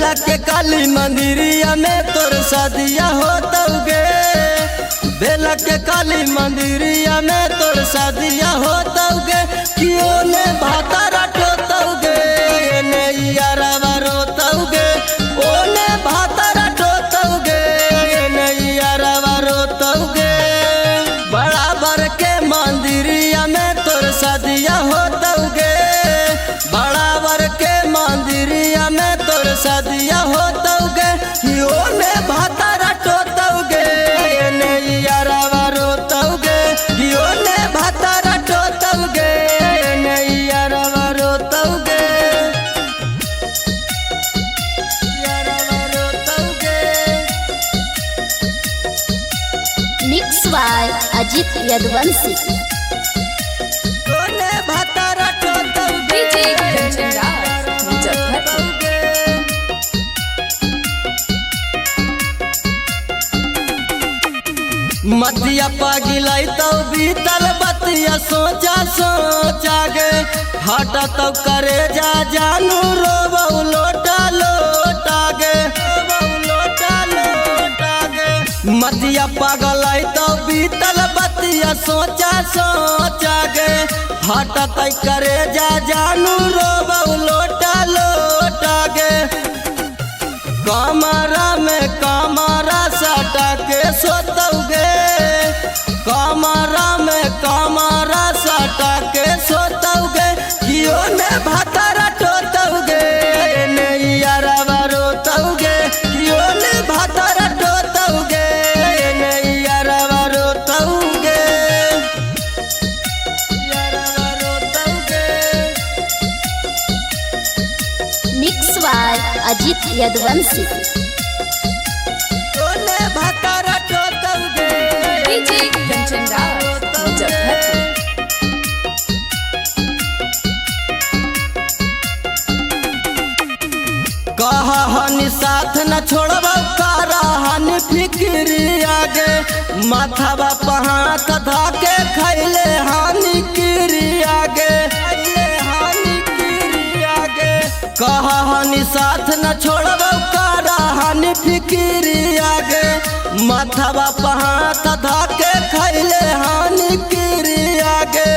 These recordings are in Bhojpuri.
बेला के काली मंदिरिया में तोर शादिया होतौगे। बेला के काली मंदिरिया में तोर शादिया होतौगे। कियो ने भातारा टोतौगे ने यारवा रोतौगे। ओने भातारा टोतौगे ने यारवा रोतौगे। बराबर के मंदिरिया में तोर शादिया होतौगे। बराबर के मंदिरिया में तोर शादिया होतौगे। ओने भातारा टोतौगे ने यारवा रोतौगे। ओने भातारा टोतौगे ने यारवा रोतौगे। यारवा रोतौगे। Mix by Ajit Yaduvanshi. ओने भातारा टोतौगे। डीजे कंचन राज, मुजफ्फरपुर। मतिया पागिलाई तो बीतल बतिया सोचा सोचा गे। हटा तो करे जा जानू रोबौ लोटा लोटा गे। लोटा लोटा गे। मतिया पागलाई तो बीतल बतिया सोचा सोचा गे। हटा तो करे जा जानू रोबौ लोटा लोटा गे। कमरा में कमरा सटा के सोतौगे। कमरा में कमरा सटा के सोतौगे। कियो ने भातारा टोतौगे ने यारवा रोतौगे। कियो ने भातारा टोतौगे ने यारवा रोतौगे। यारवा रोतौगे। Mix by Ajit Yaduvanshi. ओने भातारा टोतौगे। डीजे कंचन राज, मुजफ्फरपुर। कहा हनी साथ न छोड़बौ कारा हनी फिक्री आगे। माथावा पहात धाके खैले हानि किरी आगे। हानि किरी आगे। कहा हनी साथ न छोड़बौ कारा हनी फिक्री आगे। माथावा पहात धाके खैले हानि किरी आगे।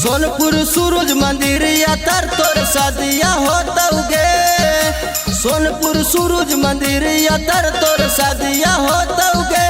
सोनपुर सूरज मंदिरिया तर तोर शादिया होतौगे। सोनपुर सूरज मंदिरिया तर तोर शादिया होतौगे।